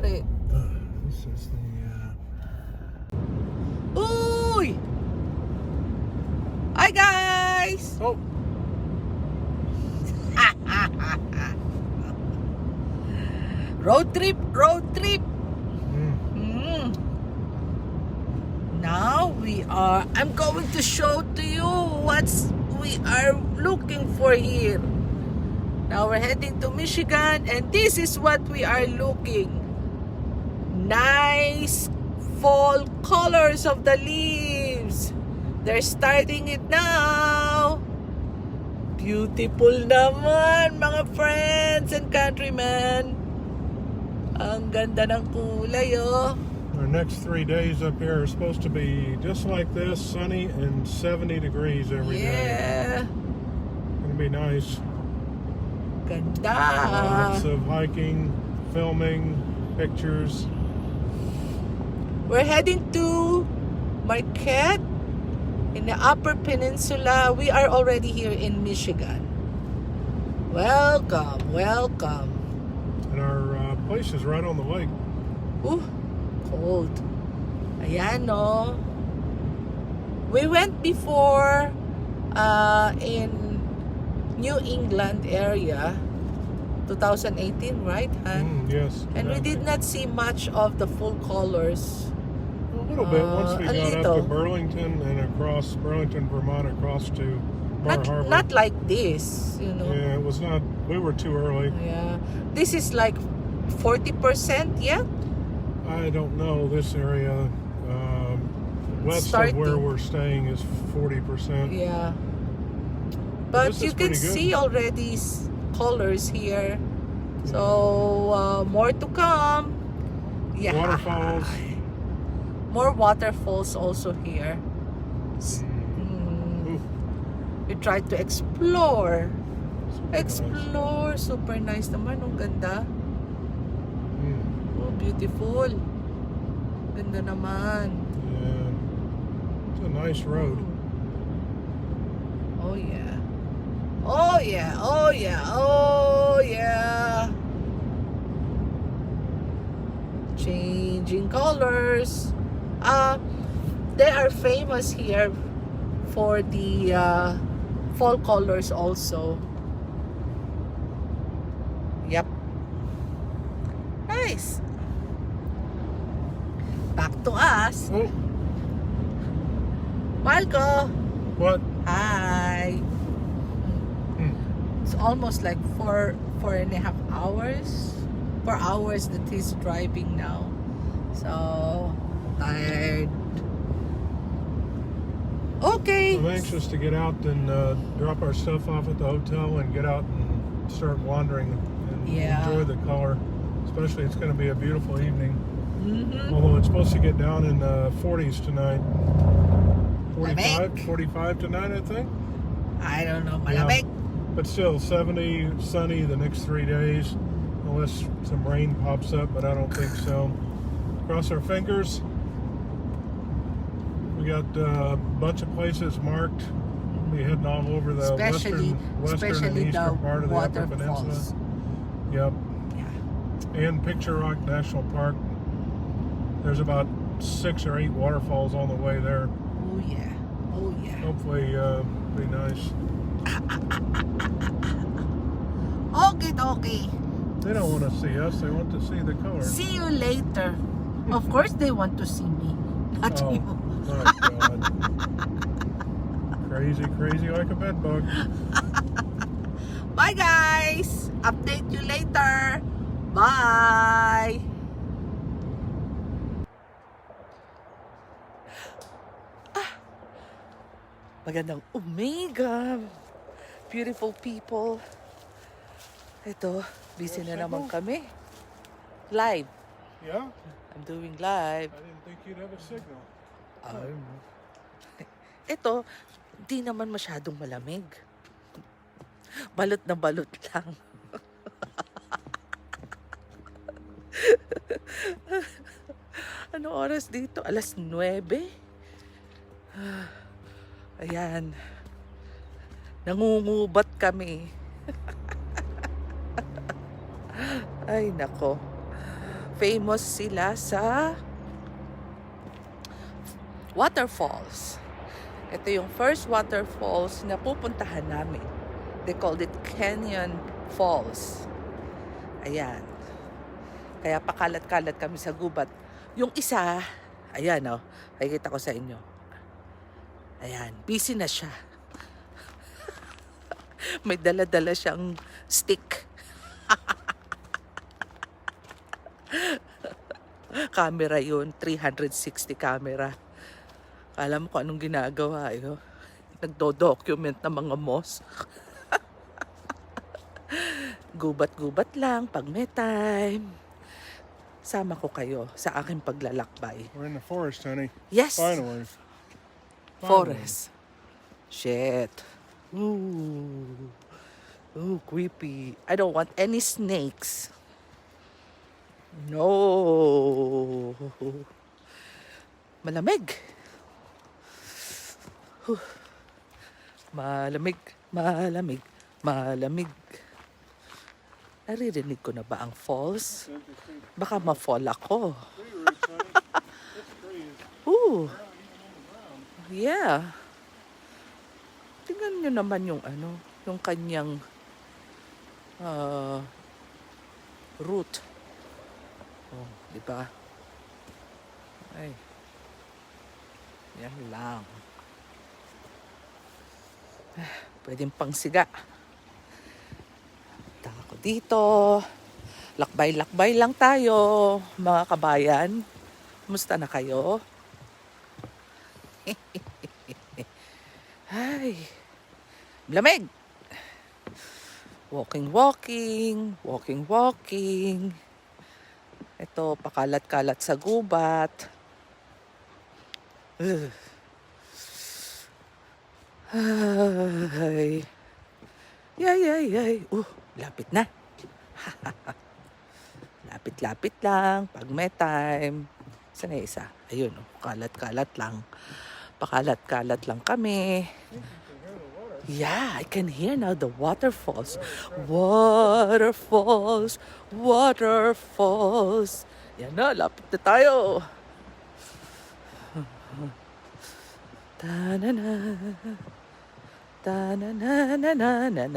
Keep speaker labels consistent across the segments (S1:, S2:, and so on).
S1: nangyari?
S2: This is the
S1: Uy! Hi guys!
S2: oh,
S1: Road trip, road trip. Now I'm going to show to you what we are looking for here. Now we're heading to Michigan and this is what we are looking. Nice fall colors of the leaves. They're starting it now. Beautiful naman mga friends and countrymen. Ang ganda ng kulay oh.
S2: our next 3 days up here are supposed to be just like this, sunny and 70 degrees every day.
S1: Yeah.
S2: Gonna be nice.
S1: Ganda.
S2: Lots of hiking, filming, pictures.
S1: We're heading to Marquette in the Upper Peninsula. We are already here in Michigan. Welcome, welcome.
S2: And our place is right on the lake.
S1: Ooh, cold. Ayan, no. We went before in New England area, 2018, right, Han?
S2: Yes.
S1: And we did not see much of the full colors.
S2: A little bit once we
S1: a
S2: got
S1: little.
S2: up to Burlington and across Burlington, Vermont, across to Bar Harbor.
S1: Not like this, you know.
S2: Yeah, it was not. We were too early.
S1: Yeah. This is like 40% yet?
S2: I don't know this area. West
S1: Starting.
S2: of where we're staying is 40%.
S1: Yeah. But
S2: This
S1: you
S2: is
S1: can
S2: pretty good.
S1: see already colors here. So, more to come. Yeah.
S2: Waterfalls.
S1: More waterfalls also here.
S2: Ooh,
S1: We try to explore.
S2: super nice.
S1: Explore. Super nice naman. Ang ganda. Oh, beautiful. Ganda naman.
S2: Yeah. It's a nice road.
S1: Oh yeah. Oh yeah. Oh yeah. Oh yeah. Changing colors. They are famous here for the fall colors also. Yep. Nice. Back to us.
S2: Oh,
S1: Marco.
S2: what?
S1: Hi. It's almost like four and a half hours. 4 hours that he's driving now. So tired. Okay.
S2: I'm anxious to get out and drop our stuff off at the hotel and get out and start wandering and
S1: Yeah.
S2: enjoy the color. Especially, it's going to be a beautiful evening.
S1: Mm-hmm.
S2: Although it's supposed to get down in the 40s tonight.
S1: Malamig.
S2: 45 tonight, I think.
S1: I don't know. Malamig.
S2: But still, 70, sunny the next 3 days. Unless some rain pops up, but I don't think so. Cross our fingers. We got a bunch of places marked. We'll be heading all over the
S1: Especially
S2: western and
S1: the
S2: eastern part of the Upper
S1: waterfalls.
S2: Peninsula. Yep.
S1: Yeah.
S2: And Picture Rock National Park. There's about 6 or 8 waterfalls on the way there.
S1: Oh yeah. Oh yeah.
S2: Hopefully, be nice.
S1: Okay.
S2: They don't want to see us. They want to see the color.
S1: See you later. Of course they want to see me. Not
S2: Oh,
S1: you.
S2: my God. Crazy like a bed bug.
S1: Bye guys. Update you later. Bye. Magandang umaga. Beautiful people. Ito, busy na naman kami. Live.
S2: Yeah?
S1: I'm doing live.
S2: I didn't think you'd have a signal.
S1: Ito, di naman masyadong malamig. Balot na balot lang. Ano oras dito? 9:00? Ayan. Nangungubat kami. Ay, nako. famous sila sa waterfalls. Ito yung first waterfalls na pupuntahan namin. They called it Canyon Falls. Ayan. Kaya pakalat-kalat kami sa gubat. Yung isa, ayan o, nakikita ko sa inyo. Ayan, busy na siya. May dala-dala siyang stick. Camera yun, 360 camera. Alam mo kung anong ginagawa, nagdo-document ng mga moss. Gubat-gubat lang pag may time. Sama ko kayo sa aking paglalakbay.
S2: We're in the forest, honey.
S1: Yes!
S2: Finally.
S1: Forest. Shit. Ooh. Ooh, creepy. I don't want any snakes. No. Malamig. Malamig, malamig, malamig. Naririnig ko na ba ang falls? Baka ma-fall ako. Ooh. Yeah. Tingnan nyo naman yung yung kanyang route. Oh, di ba? Ay. Yan lang. Pwedeng pangsiga. Punta ako dito. Lakbay-lakbay lang tayo, mga kabayan. Kumusta na kayo? Ay, lamig. Walking. Ito, pakalat-kalat sa gubat. Ay. Yay. Lapit na. Lapit-lapit lang. Pag may time. Saan na isa? Ayun, kalat-kalat lang. Pakalat-kalat lang kami. Yeah, I can hear now the waterfalls. Waterfalls. Yan na, lapit na tayo. Ta-na-na. Ta-na-na-na-na-na-na.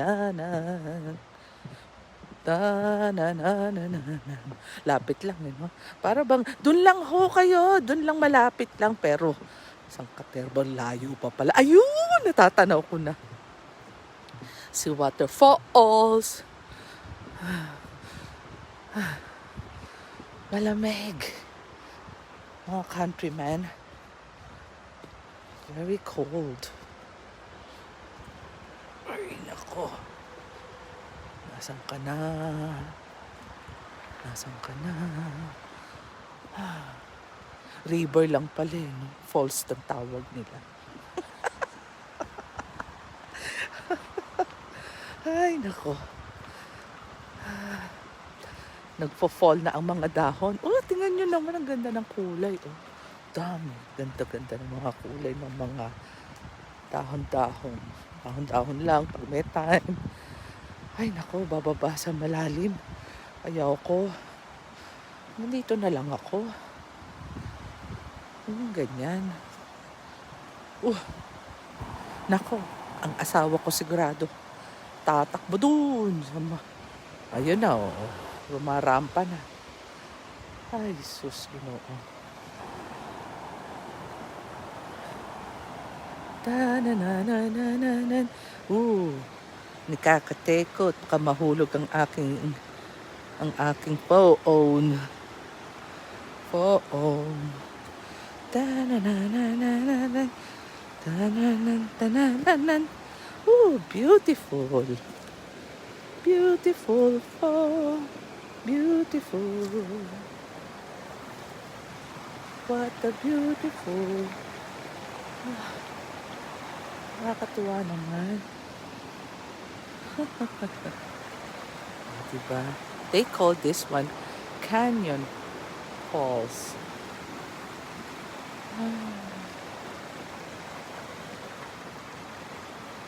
S1: Ta-na-na-na-na-na. Lapit lang, no? Para bang, dun lang ho kayo. Dun lang malapit lang. Pero, isang katerbang layo pa pala. Ayun! Natatanaw ko na. Si waterfalls. Malamig. Mga countrymen. Very cold. Ay, nako. Nasaan ka na? River lang pala, no? Falls ang tawag nila. Ay, nako. Nagpo-fall na ang mga dahon. Oh, tingnan nyo naman, ang ganda ng kulay. Oh, dami. Ganda-ganda ng mga kulay ng mga dahon-dahon. Dahon-dahon lang pag may time. Ay, nako, bababa sa malalim. Ayaw ko. Nandito na lang ako. Ganyan. Nako, ang asawa ko sigurado tatakbo dun. Ayun na, oh. Rumarampa na. Ay, sus, Ginoo. Ta-na-na-na-na-na-na. Nakakatekot. Baka mahulog ang aking phone. Ta-na-na-na-na-na. Ta-na-na-na-na-na. Beautiful fall. Beautiful. What a beautiful. Nakakatuwa naman. Diba? They call this one Canyon Falls.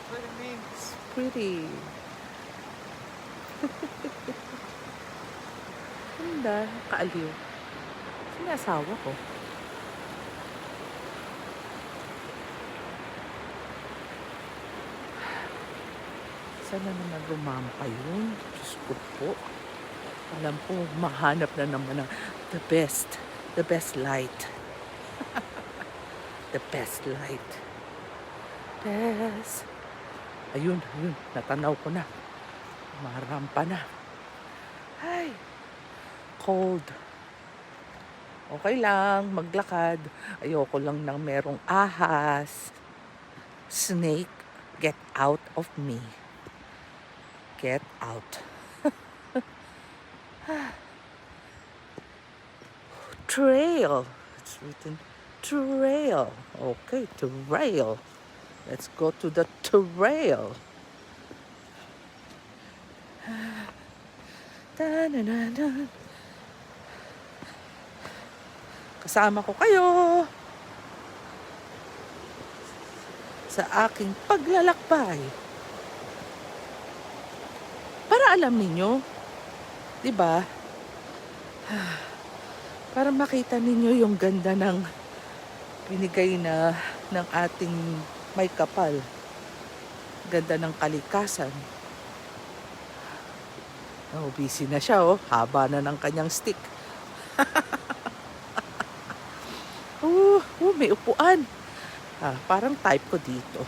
S1: What it means? Pretty. Ganda, kaaliw. Sino asawa ko? Sana naman rumampa yun. Diyos ko po. Alam po, mahanap na naman ng the best light. The best light. Best. Ayun, natanaw ko na. Marampa na. Ay, cold. Okay lang, maglakad. Ayoko lang ng merong ahas. Snake, get out of me. Get out. Trail. It's written trail. Okay, trail. Let's go to the trail. Da-na-na-na. Kasama ko kayo sa aking paglalakbay. Para alam ninyo, 'di ba? Para makita ninyo yung ganda ng binigay na ng ating may kapal. Ganda ng kalikasan. Oh, busy na siya, oh. Haba na ng kanyang stick. May upuan. Parang type ko dito.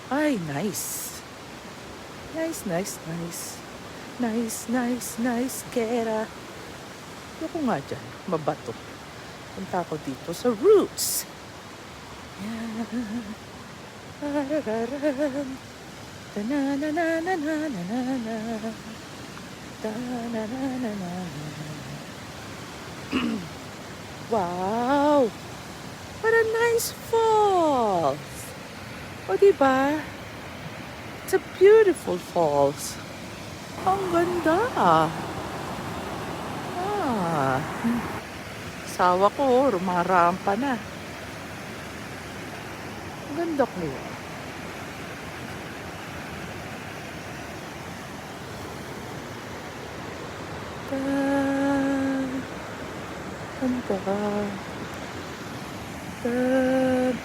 S1: Ay, nice. Nice, Kera. Ayoko nga dyan, mabato. Punta ako dito sa roots. Yan. Tarararam. Ta-na-na-na-na-na-na-na. Ta-na-na-na-na-na. Wow! What a nice falls! O, diba? It's a beautiful falls. Ang ganda. Sawa ko, rumarampa na. Ang ganda ko. Ganda.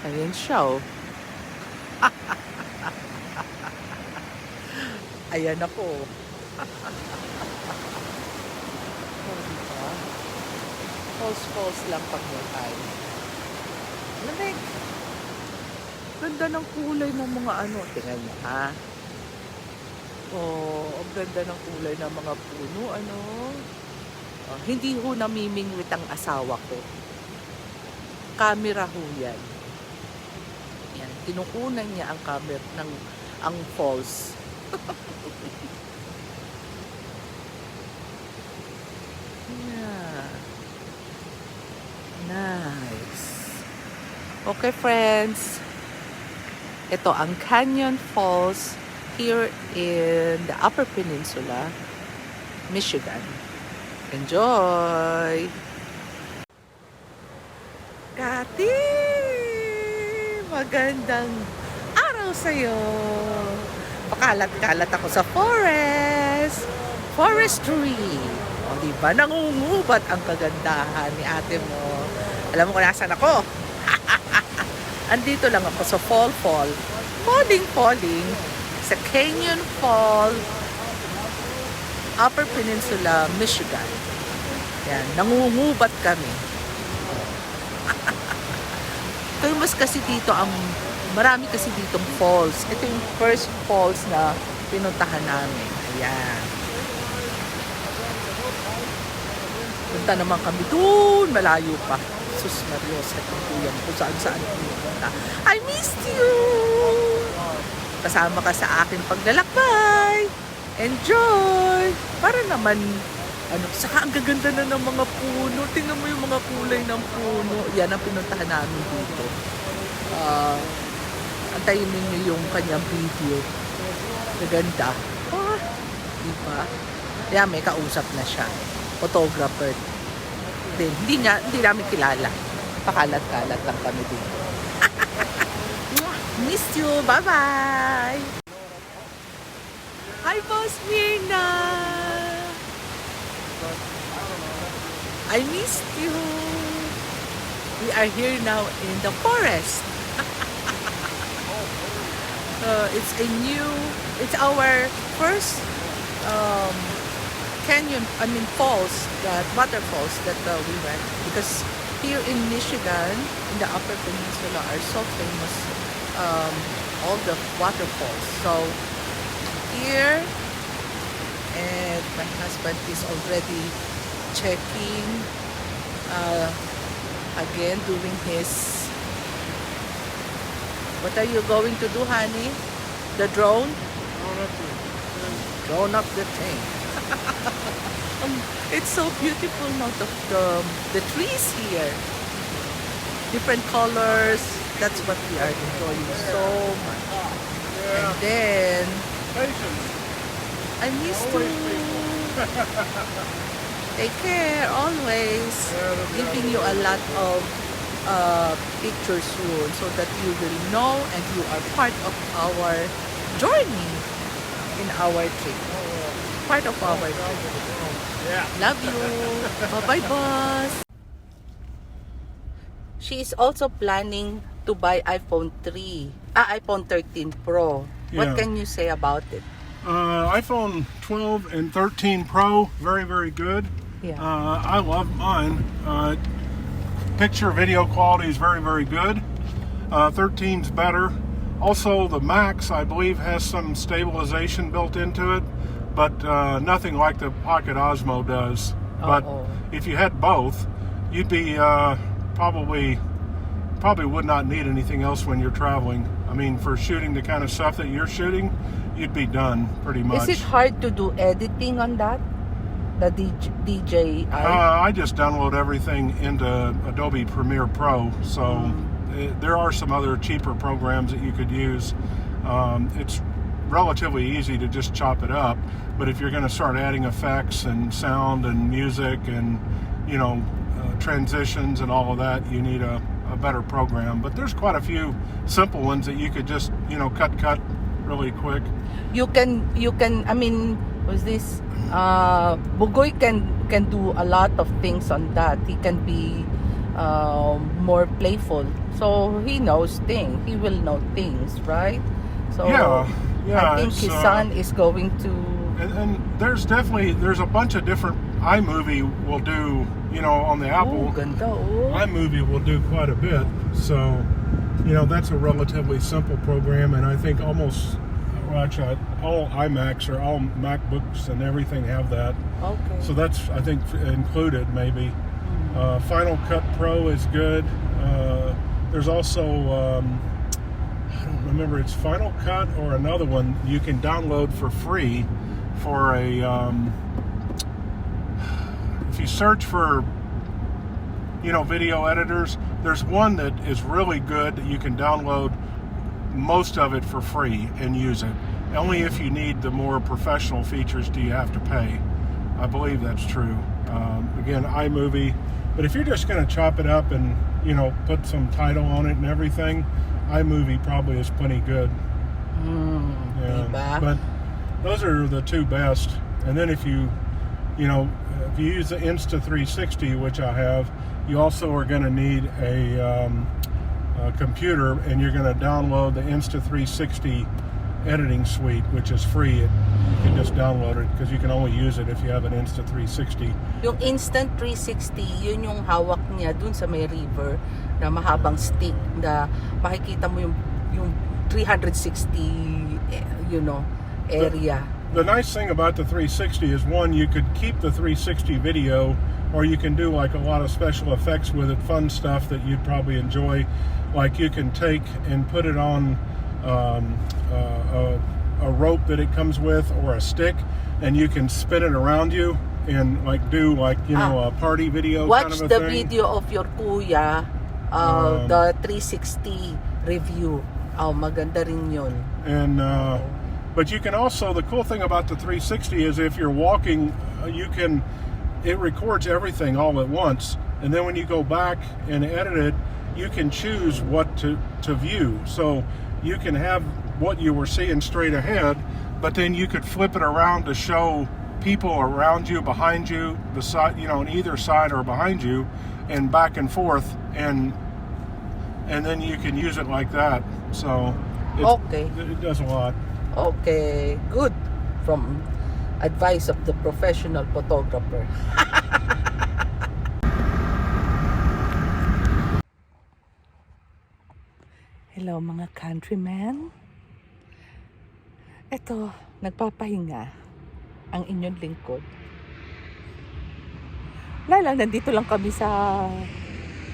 S1: Ayan siya, oh. Ayan ako. Diba? Falls lang pag may time. Lamig. Ganda ng kulay ng mga ano. Tingnan niyo, ha? Oh, ang ganda ng kulay ng mga puno, ano? Oh, hindi ho namimingwit ang asawa ko. Camera ho yan. Yan, kinukunan niya ang camera ng ang falls. Yeah. Nice. Okay, friends. Ito ang Canyon Falls here in the Upper Peninsula, Michigan. Enjoy! Kati! Magandang araw sa'yo! Pakalat-kalat ako sa forestry. O diba, nangungubat ang kagandahan ni ate mo. Alam mo kung nasan ako? Andito lang ako sa falling sa Canyon Fall, Upper Peninsula, Michigan. Yan, nangungubat kami. Ito mas kasi dito marami kasi ditong falls. Ito yung first falls na pinuntahan namin. Ayan. Punta naman kami doon, malayo pa. Sus Marios, at ang kuya mo kung saan pumunta. I missed you! Kasama ka sa akin paglalakbay. Enjoy! Para naman, saka ang gaganda na ng mga puno. Tingnan mo yung mga kulay ng puno. Yan ang pinuntahan namin dito. Antayin ninyo yung kanyang video. Gaganda. Diba? Yan, may kausap na siya. Photographer. Hindi namin kilala. Pakalat-kalat lang kami dito. Miss you. Bye-bye. Hi, Boss Mirna. I missed you. We are here now in the forest. It's our first canyon, falls, that waterfalls that we went, because here in Michigan, in the Upper Peninsula, are so famous, all the waterfalls. So here, and my husband is already checking, again doing his. What are you going to do, honey? The drone? Drone up the thing. It's so beautiful now, the trees here. Different colors. That's what we are enjoying so much. And then, I miss you. Take care, always. Giving you a lot of pictures soon, so that you will know and you are part of our journey in our trip. Part of our trip. Love you. Bye-bye, boss. She is also planning to buy iPhone 13 Pro.
S2: Yeah.
S1: What can you say about it?
S2: iPhone 12 and 13 Pro, very, very good.
S1: Yeah.
S2: I love mine. Picture video quality is very, very good. 13's better. Also, the Max, I believe, has some stabilization built into it, but nothing like the Pocket Osmo does. But if you had both, you'd be probably would not need anything else when you're traveling. I mean, for shooting the kind of stuff that you're shooting, you'd be done pretty much.
S1: Is it hard to do editing on that? The DJI?
S2: I just download everything into Adobe Premiere Pro, so there are some other cheaper programs that you could use. It's relatively easy to just chop it up, but if you're going to start adding effects and sound and music and transitions and all of that, you need a better program. But there's quite a few simple ones that you could just cut really quick.
S1: You can was this Bugoy can do a lot of things on that. He can be more playful, so he knows things. He will know things, right? So
S2: yeah,
S1: I think his son is going to.
S2: And there's a bunch of different. iMovie will do, on the Apple.
S1: Ganda,
S2: iMovie will do quite a bit. So, that's a relatively simple program, and I think almost. Actually, all iMacs or all MacBooks and everything have that.
S1: Okay.
S2: So that's, I think, included maybe. Final Cut Pro is good. There's also, I don't remember, it's Final Cut or another one you can download for free for a, if you search for, video editors, there's one that is really good that you can download most of it for free and use it. Only if you need the more professional features do you have to pay. I believe that's true. Again, iMovie. But if you're just going to chop it up and, put some title on it and everything, iMovie probably is plenty good.
S1: Diba?
S2: But those are the two best. And then if you use the Insta360, which I have, you also are going to need a computer, and you're going to download the Insta360 editing suite, which is free. You can just download it because you can only use it if you have an Insta360.
S1: Yung Insta360, yun yung hawak niya dun sa may river na mahabang stick na makikita mo yung 360 area.
S2: The nice thing about the 360 is, one, you could keep the 360 video, or you can do like a lot of special effects with it, fun stuff that you'd probably enjoy. Like you can take and put it on a rope that it comes with, or a stick, and you can spin it around you and do a party video.
S1: Watch
S2: kind of a
S1: the
S2: thing.
S1: video of your kuya, the 360 review. Maganda rin yun.
S2: And but you can also, the cool thing about the 360 is if you're walking, it records everything all at once, and then when you go back and edit it, you can choose what to view. So you can have what you were seeing straight ahead, but then you could flip it around to show people around you, behind you, beside, on either side or behind you, and back and forth, and then you can use it like that. So it does a lot.
S1: Okay, good. From advice of the professional photographer. Hello mga countrymen. Ito, nagpapahinga ang inyong lingkod. Wala lang, nandito lang kami sa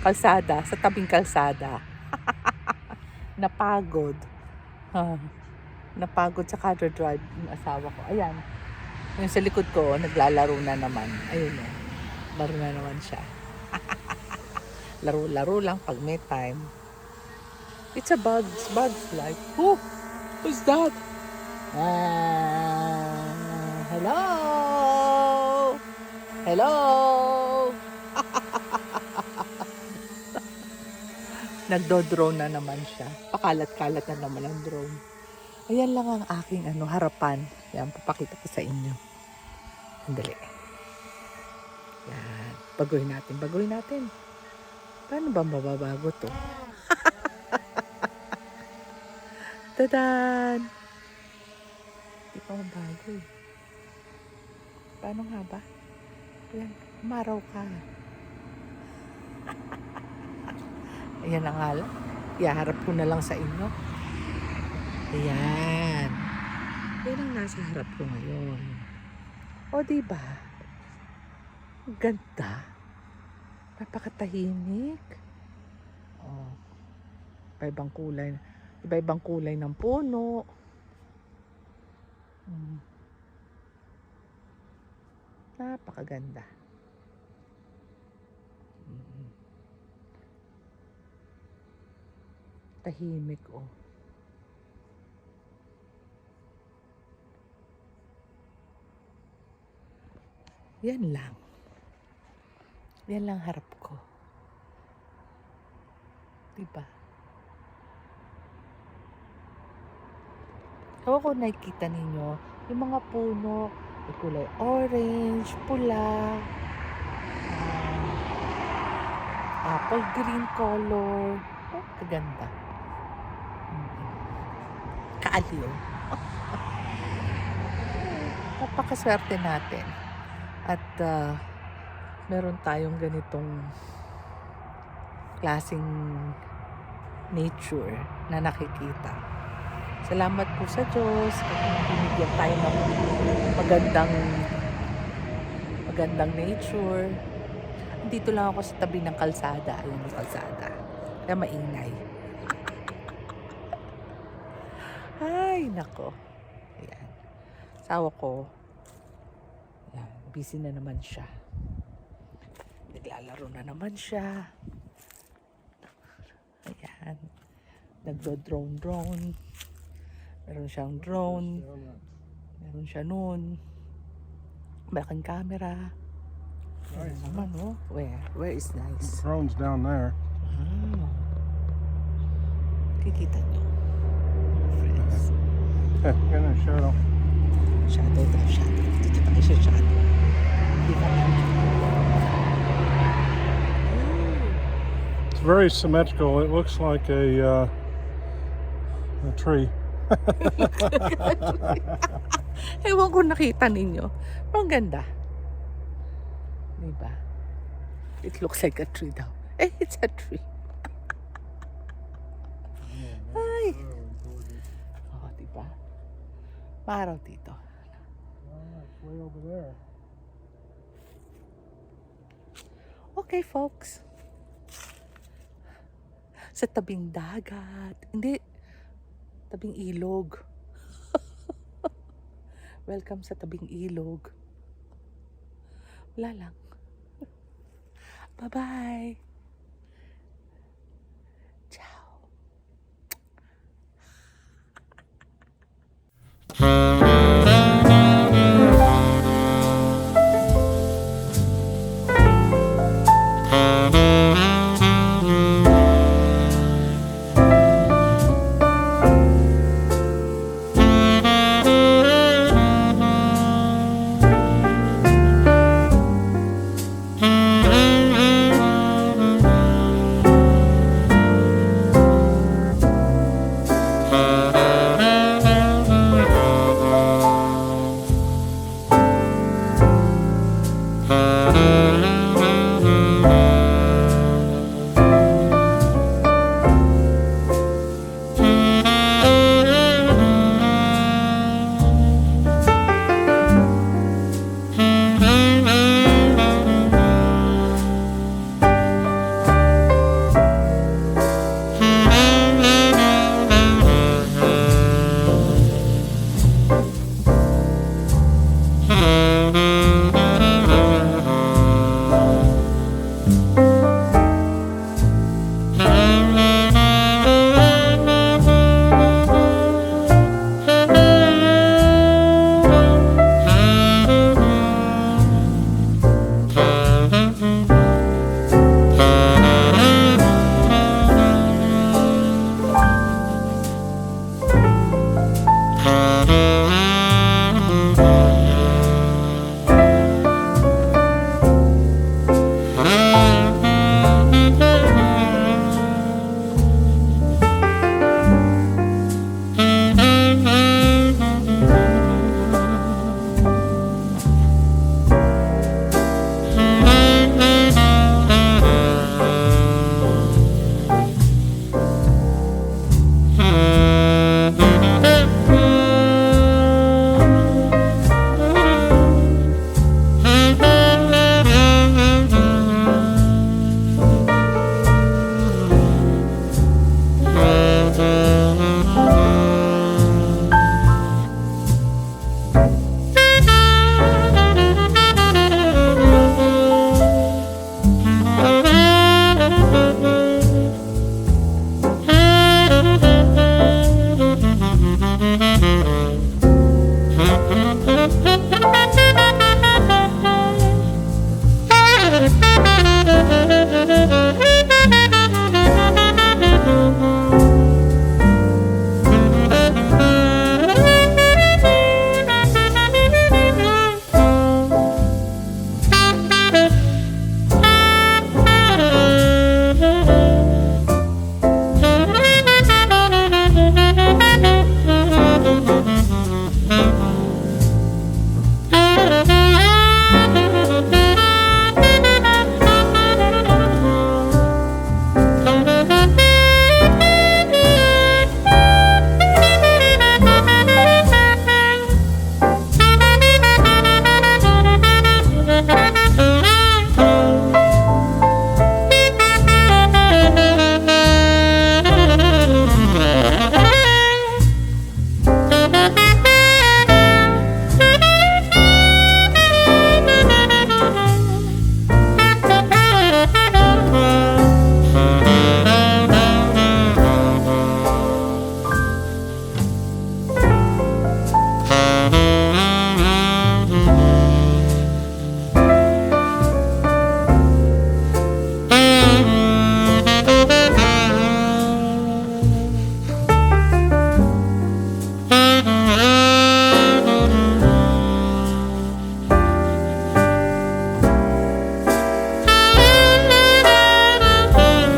S1: kalsada, sa tabing kalsada. Napagod. Napagod sa Cadre Drive yung asawa ko. Ayan. Yung sa likod ko, naglalaro na naman. Ayun o. Laro na naman siya. Laro-laro lang pag may time. It's a bug's life. Oh, who's that? Hello? Hello? Nagdo-drone na naman siya. Pakalat-kalat na naman ang drone. Ayan lang ang aking harapan. Yan, papakita ko sa inyo. Sandali. Yan. Baguhin natin. Paano ba mababago to? Tadan! Di pa mabago eh. Paano nga ba? Ayan, umaraw ka. Ayan ang hala. Iharap ko na lang sa inyo. Ayan. Yan ang nasa harap ko ngayon. O diba? Ganda. Napakatahimik. O. Iba-ibang kulay ng puno. Napakaganda. Tahimik oh. Yan lang. Yan lang harap ko. Diba? Kung nakikita ninyo, yung mga puno, may kulay orange, pula, apple green color. Oh, kaganda. Kaaliw. Napakaswerte natin. At meron tayong ganitong klaseng nature na nakikita. Salamat po sa Diyos kung binigyan tayo ng magandang nature. Dito lang ako sa tabi ng kalsada. Ayun yung kalsada. Kaya maingay. Ay, nako. Ayan. Asawa ko. Ayan, busy na naman siya. Naglalaro na naman siya. Ayan. Nagdo-drone. Meron siyang drone. Meron siya nun. Malaking camera.
S2: Nice.
S1: Naman, oh. Where is nice?
S2: The drone's down there.
S1: Ah. Kikita niyo. Friends.
S2: In the shadow.
S1: Shadow daw, shadow. Dito tayo sa shadow. Hindi ka lang.
S2: It's very symmetrical. It looks like a tree.
S1: Ewan ko nakita ninyo. Ang ganda. Diba? It looks like a tree daw. It's a tree. Ay. Oh, diba? Maaraw dito.
S2: It's way over there.
S1: Okay, folks. Sa tabing dagat. Hindi. Tabing ilog. Welcome sa tabing ilog. Wala lang. Bye-bye. Ciao.